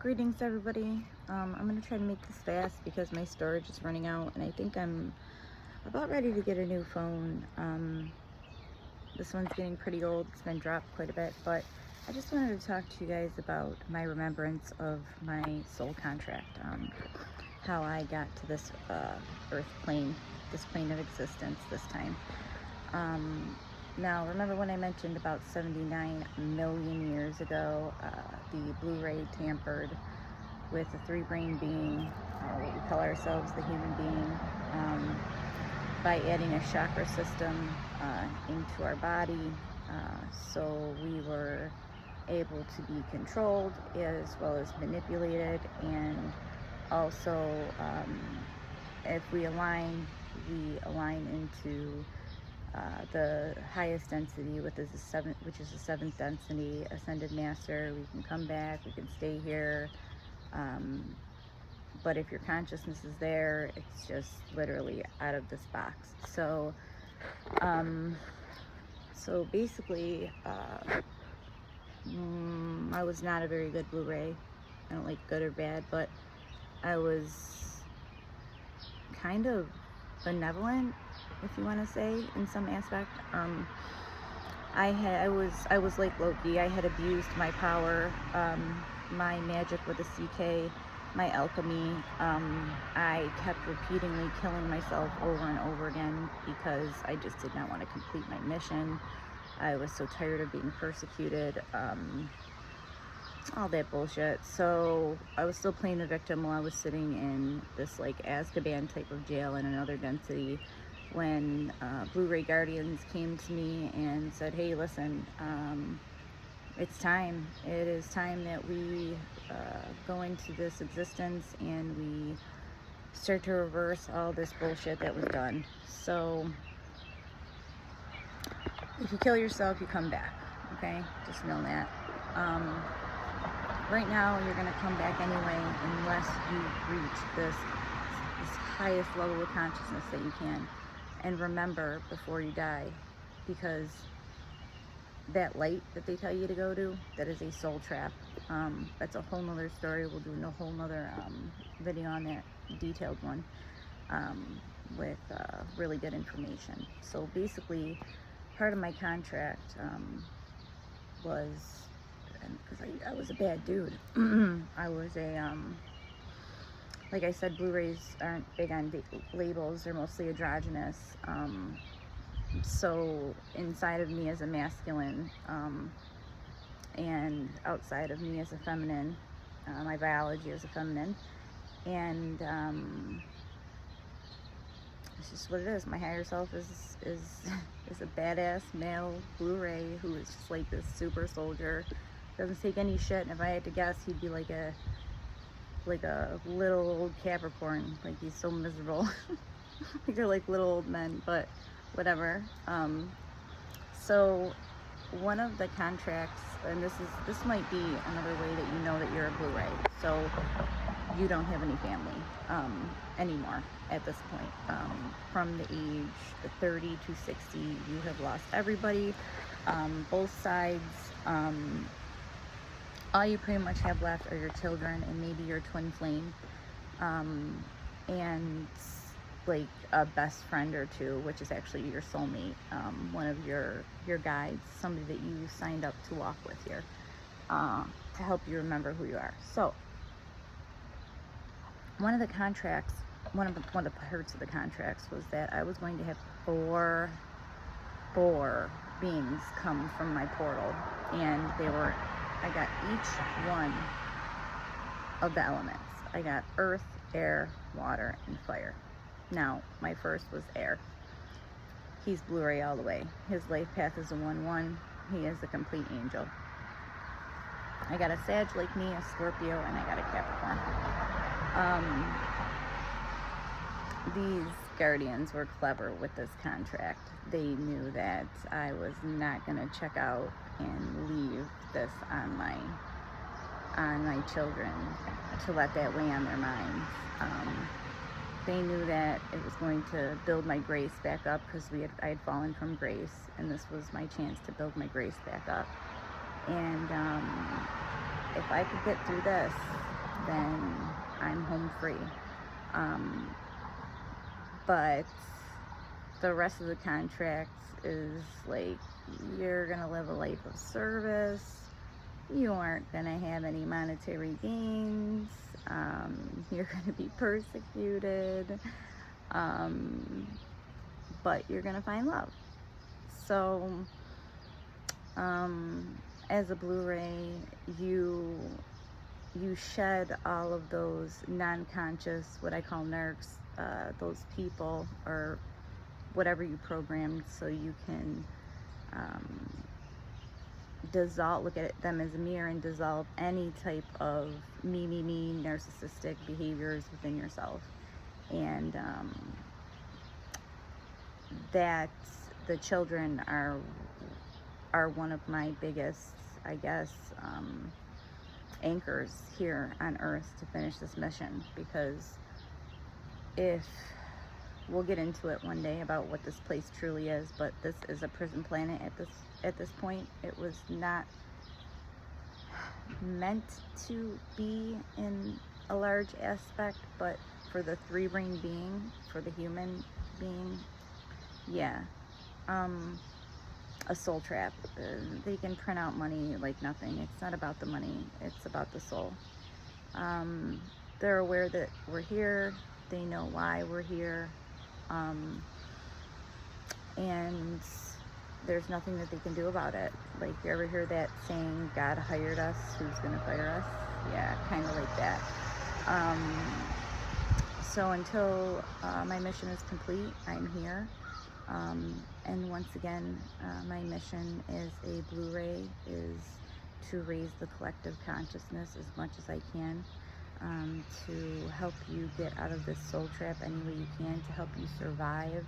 Greetings, everybody. I'm going to try to make this fast because my storage is running out, and I think I'm about ready to get a new phone. This one's getting pretty old. It's been dropped quite a bit, but I just wanted to talk to you guys about my remembrance of my soul contract, how I got to this earth plane, this plane of existence this time. Now, remember when I mentioned about 79 million years ago, the Blu-ray tampered with the three-brain being, what we call ourselves, the human being, by adding a chakra system into our body, so we were able to be controlled as well as manipulated, and also if we align into the highest density, which is the seventh density, ascended master. We can come back, we can stay here, but if your consciousness is there, it's just literally out of this box. So basically, I was not a very good Blu-ray. I don't like good or bad, but I was kind of benevolent, if you want to say, in some aspect. I was like Loki. I had abused my power, my magic with a CK, my alchemy. I kept repeatedly killing myself over and over again because I just did not want to complete my mission. I was so tired of being persecuted, all that bullshit. So I was still playing the victim while I was sitting in this like Azkaban type of jail in another density, when Blu-ray guardians came to me and said, hey, listen, it's time. It is time that we go into this existence and we start to reverse all this bullshit that was done. So if you kill yourself, you come back, okay? Just know that. Right now, you're going to come back anyway unless you reach this highest level of consciousness that you can. And remember before you die, because that light that they tell you to go to, that is a soul trap. That's a whole nother story. We'll do a whole nother video on that, detailed one, with really good information. So basically, part of my contract was, because I was a bad dude. I was a, like I said, Blu-rays aren't big on labels. They're mostly androgynous. So inside of me as a masculine, and outside of me as a feminine, my biology is a feminine, and it's just what it is. My higher self is a badass male Blu-ray who is just like this super soldier. Doesn't take any shit, and if I had to guess, he'd be like a little old Capricorn. Like, he's so miserable. Like, they're like little old men, but whatever. So one of the contracts, and this might be another way that you know that you're a Blu-ray. So you don't have any family anymore at this point. From the age 30 to 60, you have lost everybody, both sides. All you pretty much have left are your children and maybe your twin flame, and like a best friend or two, which is actually your soulmate, one of your guides, somebody that you signed up to walk with here, to help you remember who you are. So one of the contracts, one of the parts of the contracts was that I was going to have four beings come from my portal, and I got each one of the elements. I got earth, air, water, and fire. Now, my first was air. He's Blu-ray all the way. His life path is a 1-1. He is a complete angel. I got a Sag like me, a Scorpio, and I got a Capricorn. These guardians were clever with this contract. They knew that I was not going to check out and leave this on my children, to let that weigh on their minds. They knew that it was going to build my grace back up, because I had fallen from grace, and this was my chance to build my grace back up. And if I could get through this, then I'm home free. But the rest of the contract is like, you're gonna live a life of service. You aren't gonna have any monetary gains. You're gonna be persecuted. But you're gonna find love. So, as a Blu-ray, you shed all of those non-conscious, what I call nerds, those people or whatever you programmed, so you can dissolve, look at them as a mirror and dissolve any type of me, narcissistic behaviors within yourself. And that the children are one of my biggest, I guess, anchors here on earth to finish this mission, because if we'll get into it one day about what this place truly is, but this is a prison planet at this point. It was not meant to be in a large aspect, but for the three-brain being, for the human being, yeah, a soul trap. They can print out money like nothing. It's not about the money, it's about the soul. They're aware that we're here, they know why we're here, and there's nothing that they can do about it. Like, you ever hear that saying, God hired us, who's gonna fire us? Yeah, kind of like that. So until my mission is complete, I'm here. And once again, my mission as a Blu-ray is to raise the collective consciousness as much as I can, to help you get out of this soul trap any way you can, to help you survive,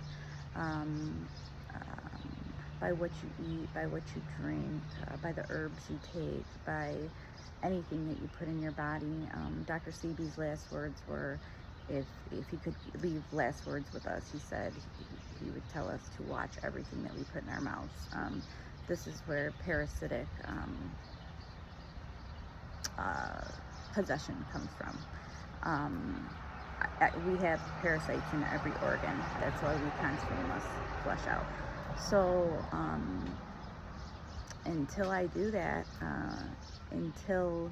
by what you eat, by what you drink, by the herbs you take, by anything that you put in your body. Dr. Sebi's last words were, if he could leave last words with us, he said he would tell us to watch everything that we put in our mouths. This is where parasitic possession comes from. We have parasites in every organ. That's why we constantly must flush out. So until I do that, until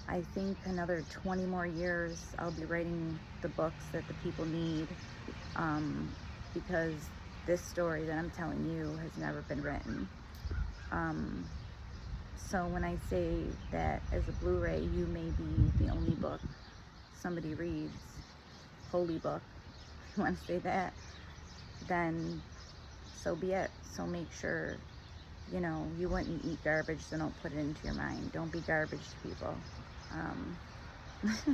I think another 20 more years, I'll be writing the books that the people need, because this story that I'm telling you has never been written. So when I say that as a Blu-ray, you may be the only book somebody reads, holy book, if you want to say that, then so be it. So make sure, you wouldn't eat garbage, so don't put it into your mind. Don't be garbage to people.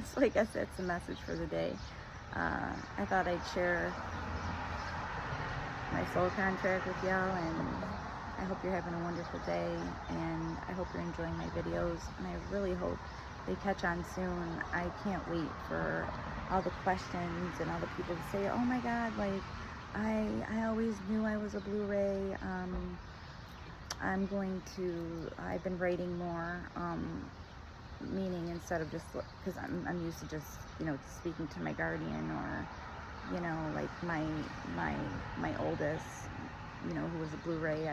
So I guess that's the message for the day. I thought I'd share my soul contract with y'all, and I hope you're having a wonderful day, and I hope you're enjoying my videos, and I really hope they catch on soon. I can't wait for all the questions and all the people to say, oh my God, like, I always knew I was a Blu-ray. I've been writing more, meaning instead of just, because I'm used to just, speaking to my guardian, or, like my oldest, who was a Blu-ray.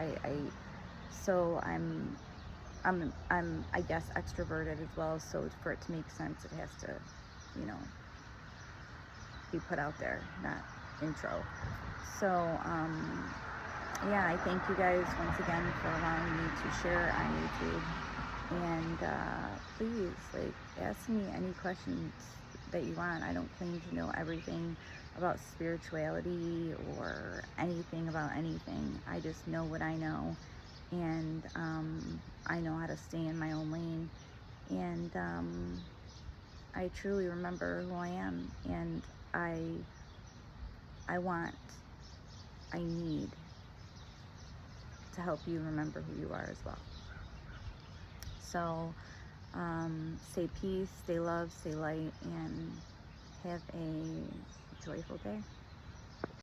So I'm I guess extroverted as well, so for it to make sense, it has to, be put out there, not intro. So, yeah, I thank you guys once again for allowing me to share on YouTube. And please, ask me any questions that you want. I don't claim to know everything about spirituality or anything about anything. I just know what I know, and I know how to stay in my own lane. And I truly remember who I am, and I need to help you remember who you are as well. So stay peace, stay love, stay light, and have a joyful day.